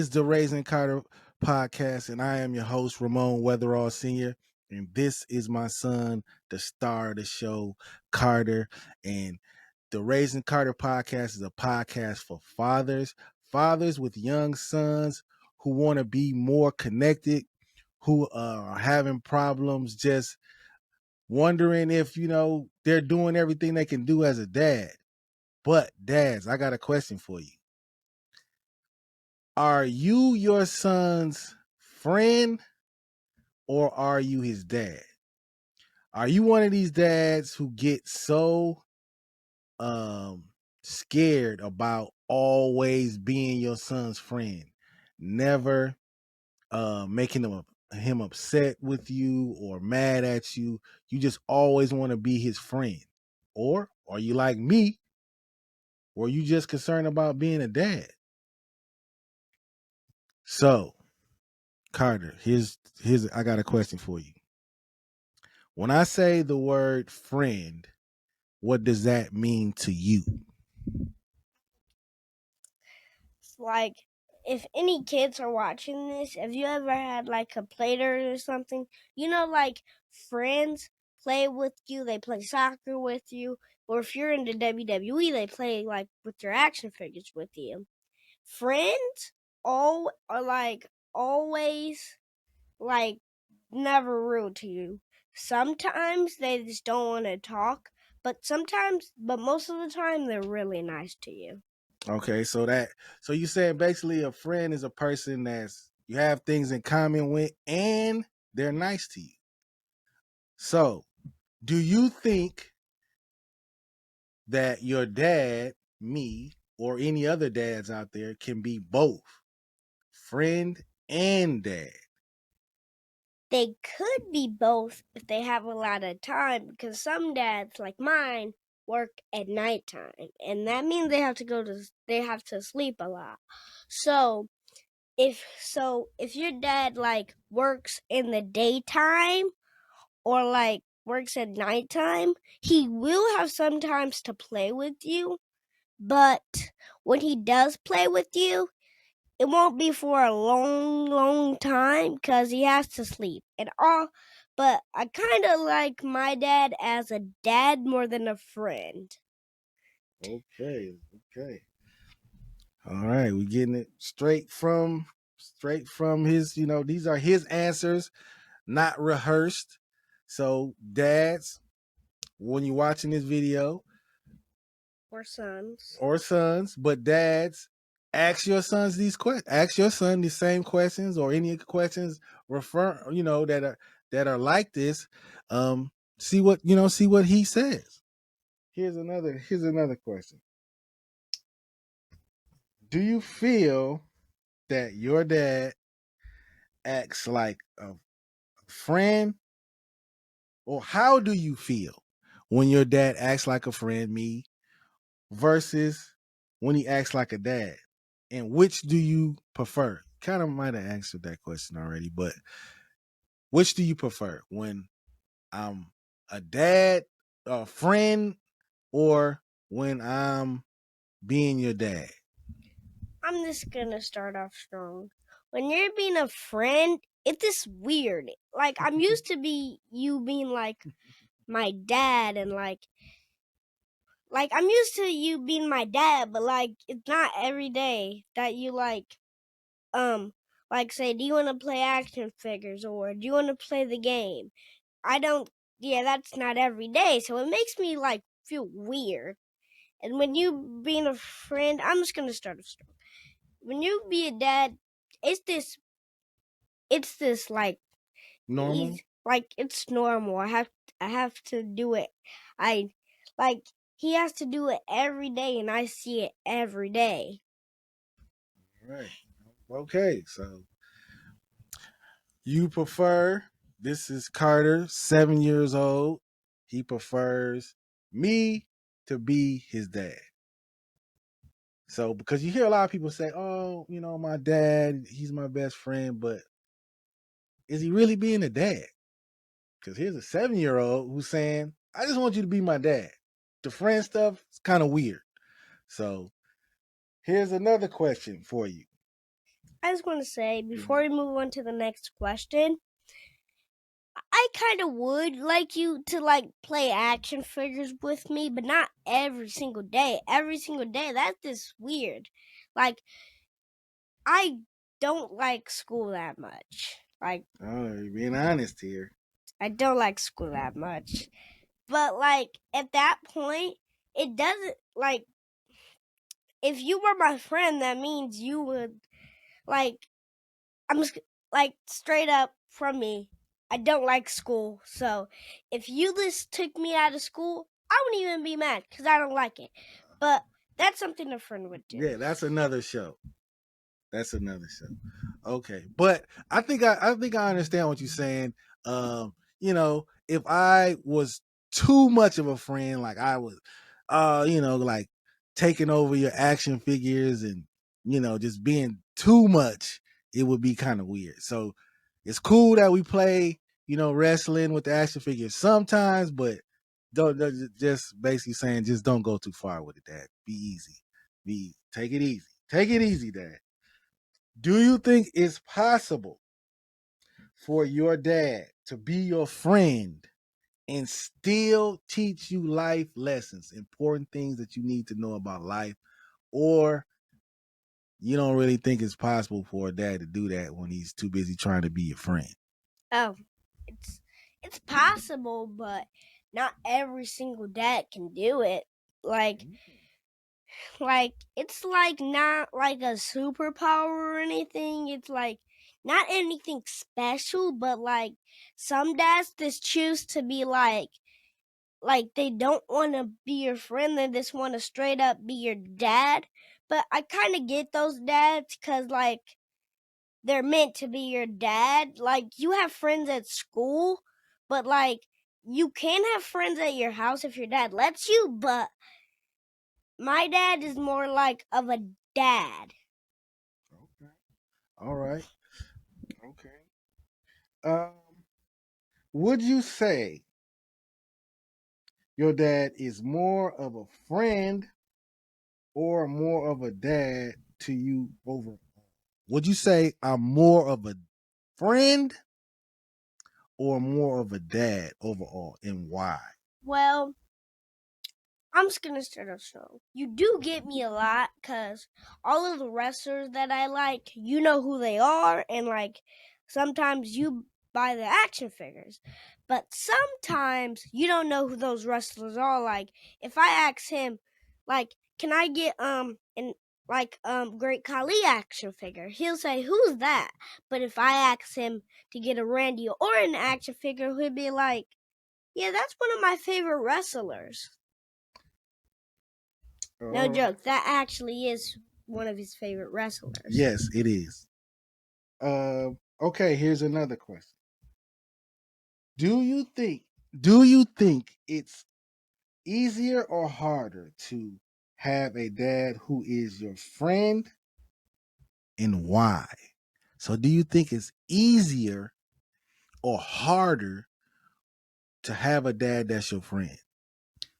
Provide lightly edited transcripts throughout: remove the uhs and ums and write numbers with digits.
is the Raising Karter podcast, and I am your host, Ramon Sr. And this is my son, the star of the show, Karter. And the Raising Karter podcast is a podcast for fathers with young sons who want to be more connected, who are having problems, just wondering if, they're doing everything they can do as a dad. But, dads, I got a question for you. Are you your son's friend or are you his dad? Are you one of these dads who get so scared about always being your son's friend, never making him upset with you or mad at you? You just always want to be his friend. Or are you like me, or you just concerned about being a dad? So, Karter, here's I got a question for you. When I say the word friend, what does that mean to you? Like, if any kids are watching this, have you ever had like a player or something? Like friends play with you, they play soccer with you, or if you're into WWE, they play like with your action figures with you. Friends all are like always like never rude to you. Sometimes they just don't want to talk, but most of the time they're really nice to you. Okay, so you said basically a friend is a person that's you have things in common with and they're nice to you. So, do you think that your dad, me, or any other dads out there can be both friend and dad? They could be both if they have a lot of time, because some dads like mine work at nighttime, and that means they have to sleep a lot. So if your dad like works in the daytime or like works at nighttime, he will have some times to play with you, but when he does play with you, it won't be for a long, long time because he has to sleep and all. But I kind of like my dad as a dad more than a friend. Okay. All right, we're getting it straight from his, these are his answers, not rehearsed. So, dads, when you're watching this video, Or sons. but dads, ask your sons these questions. Ask your son the same questions or any questions that are like this. See what he says. Here's another question. Do you feel that your dad acts like a friend, or how do you feel when your dad acts like a friend, me, versus when he acts like a dad? And which do you prefer? Kind of might have answered that question already, but which do you prefer, when I'm a dad, a friend, or when I'm being your dad? I'm just gonna start off strong. When you're being a friend, it's just weird. Like, I'm used to you being like my dad, and like I'm used to you being my dad, but like it's not every day that you say, do you want to play action figures or do you want to play the game? I don't. Yeah, that's not every day, so it makes me like feel weird. And when you being a friend, I'm just gonna start a story. When you be a dad, it's this like Normal? it's normal. I have to do it. I like he has to do it every day, and I see it every day. Right. Okay, so you prefer, this is Karter, 7 years old. He prefers me to be his dad. So, because you hear a lot of people say, oh, my dad, he's my best friend, but is he really being a dad? Because here's a 7-year-old who's saying, I just want you to be my dad. The friend stuff is kind of weird. So, here's another question for you. I just want to say, before we move on to the next question, I kind of would like you to like play action figures with me, but not every single day. Every single day, that's just weird. Like, I don't like school that much. Like, Oh, you're being honest here. I don't like school that much. But like at that point, it doesn't like if you were my friend, that means you would like I'm just like straight up from me. I don't like school, so if you just took me out of school, I wouldn't even be mad because I don't like it. But that's something a friend would do. Yeah, that's another show. That's another show. Okay, but I think I understand what you're saying. You know, if I was too much of a friend, like I was, like taking over your action figures and just being too much, it would be kind of weird. So it's cool that we play, wrestling with the action figures sometimes, but don't just basically saying just don't go too far with it, Dad. Be easy. Take it easy. Take it easy, Dad. Do you think it's possible for your dad to be your friend and still teach you life lessons, important things that you need to know about life? Or you don't really think it's possible for a dad to do that when he's too busy trying to be your friend? Oh, it's possible, but not every single dad can do it. Like it's like not like a superpower or anything. It's like not anything special, but like some dads just choose to be like they don't want to be your friend, they just want to straight up be your dad. But I kind of get those dads because like they're meant to be your dad. Like you have friends at school, but like you can have friends at your house if your dad lets you, but my dad is more like of a dad. Okay. All right. Okay. Um, would you say your dad is more of a friend or more of a dad to you overall? Would you say I'm more of a friend or more of a dad overall, and why? Well, I'm just gonna start off strong. You do get me a lot because all of the wrestlers that I like, you know who they are, and like sometimes you buy the action figures, but sometimes you don't know who those wrestlers are. Like if I ask him, like, can I get an Great Khali action figure? He'll say, who's that? But if I ask him to get a Randy Orton action figure, he'll be like, yeah, that's one of my favorite wrestlers. No joke. That actually is one of his favorite wrestlers. Yes, it is. Okay, here's another question. Do you think it's easier or harder to have a dad who is your friend, and why? So do you think it's easier or harder to have a dad that's your friend?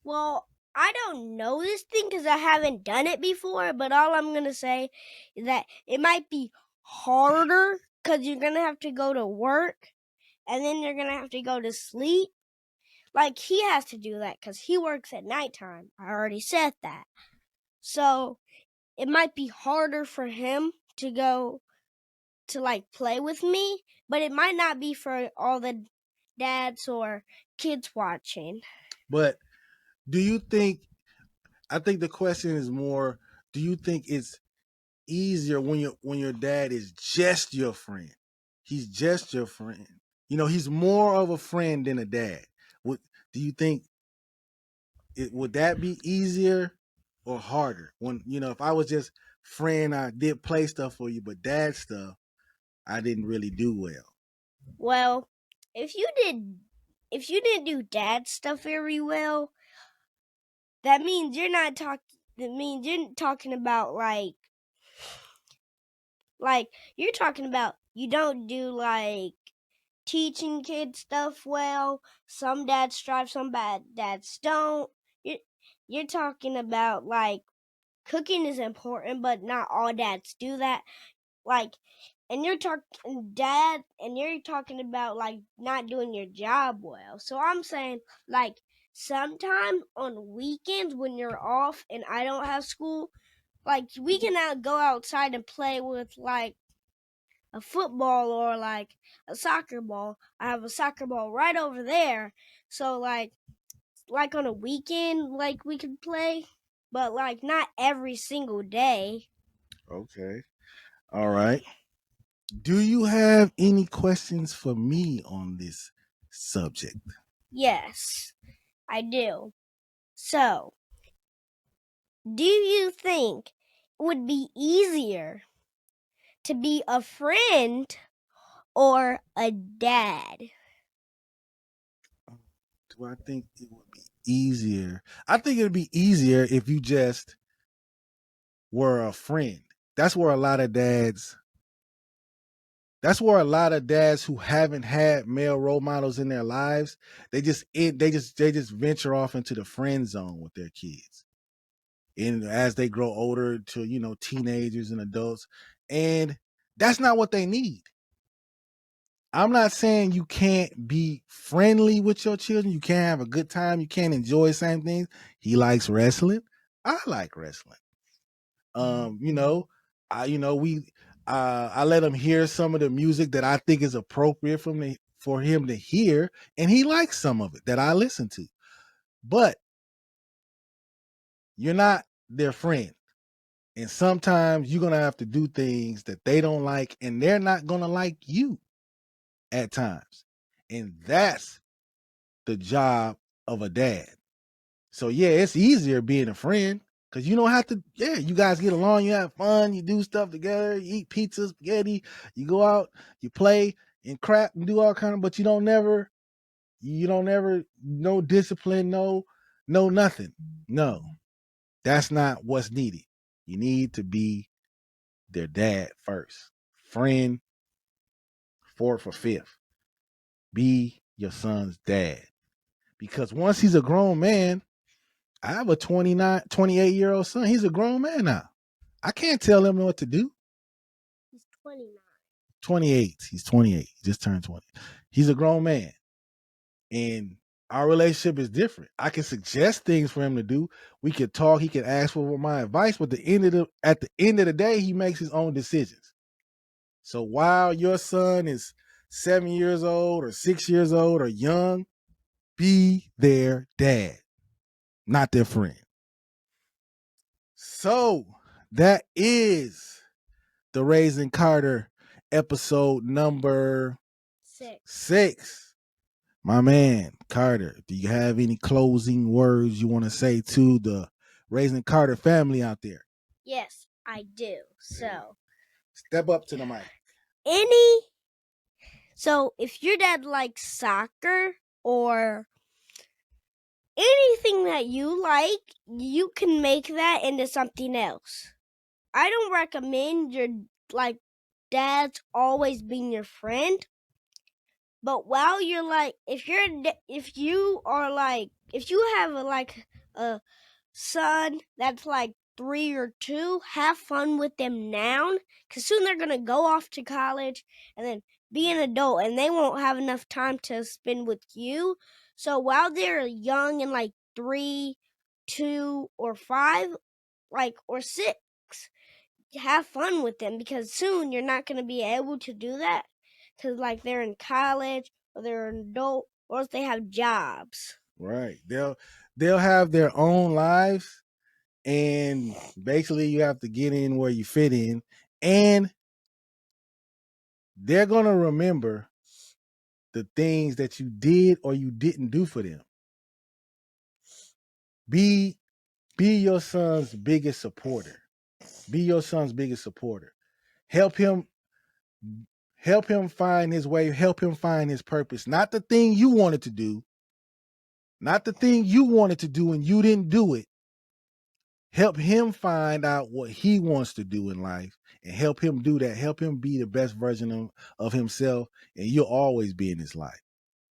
Well, I don't know this thing because I haven't done it before, but all I'm going to say is that it might be harder because you're going to have to go to work and then you're going to have to go to sleep. Like, he has to do that because he works at nighttime. I already said that. So, it might be harder for him to go to, like, play with me, but it might not be for all the dads or kids watching. But do you think, I think the question is more, do you think it's easier when your dad is just your friend? He's just your friend. He's more of a friend than a dad. Do you think would that be easier or harder? When if I was just friend, I did play stuff for you, but dad stuff, I didn't really do well. Well, if you didn't do dad stuff very well, that means you're not talking. That means you're talking about you're talking about you don't do like teaching kids stuff well. Some dads strive, some bad dads don't. You're talking about like cooking is important, but not all dads do that. like, and you're talking dad, and you're talking about like not doing your job well. So I'm saying like sometime on weekends when you're off and I don't have school, like we can go outside and play with like a football or like a soccer ball. I have a soccer ball right over there. So like on a weekend like we could play, but like not every single day. Okay. All right. Do you have any questions for me on this subject? Yes, I do. So, do you think it would be easier to be a friend or a dad? Do I think it would be easier? I think it would be easier if you just were a friend. That's where a lot of dads who haven't had male role models in their lives, they just venture off into the friend zone with their kids. And as they grow older to, teenagers and adults, and that's not what they need. I'm not saying you can't be friendly with your children. You can't have a good time. You can't enjoy the same things. He likes wrestling. I like wrestling. You know, I let him hear some of the music that I think is appropriate for him to hear, and he likes some of it that I listen to. But you're not their friend. And sometimes you're gonna have to do things that they don't like, and they're not gonna like you at times. And that's the job of a dad. So yeah, it's easier being a friend because you don't have to. Yeah, you guys get along, you have fun, you do stuff together, you eat pizza, spaghetti, you go out, you play and crap and do all kind of. But you don't ever no discipline, no nothing. No, that's not what's needed. You need to be their dad first, friend, fourth or fifth. Be your son's dad because once he's a grown man, I have a 28-year-old son. He's a grown man now. I can't tell him what to do. He's 29. 28. He's 28. He just turned 20. He's a grown man. And our relationship is different. I can suggest things for him to do. We can talk. He can ask for my advice, but at the end of the day, he makes his own decisions. So while your son is 7 years old or 6 years old or young, be their dad, not their friend. So that is the Raising Karter episode number 6. My man, Karter, do you have any closing words you want to say to the Raising Karter family out there? Yes, I do. So, step up to the mic. So if your dad likes soccer or anything that you like, you can make that into something else. I don't recommend your dad's always being your friend. But while you're if you have a son that's 3 or 2, have fun with them now, because soon they're gonna go off to college and then be an adult, and they won't have enough time to spend with you. So while they're young and 3, 2, or 5, or 6, have fun with them, because soon you're not gonna be able to do that because they're in college or they're an adult or if they have jobs. Right. They'll have their own lives, and basically you have to get in where you fit in, and they're gonna remember the things that you did or you didn't do for them. Be your son's biggest supporter. Be your son's biggest supporter. Help him find his way, help him find his purpose. Not the thing you wanted to do. Not the thing you wanted to do and you didn't do it. Help him find out what he wants to do in life and help him do that. Help him be the best version of himself, and you'll always be in his life.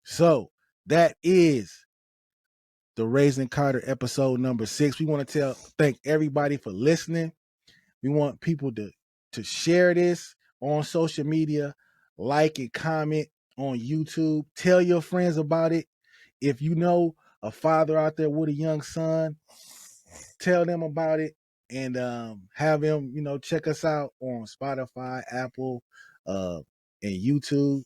So that is the Raising Karter episode number 6. We want to thank everybody for listening. We want people to to share this on social media, like and comment on YouTube. Tell your friends about it. If you know a father out there with a young son, tell them about it and have them, check us out on Spotify, Apple, and YouTube.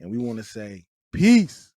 And we want to say peace.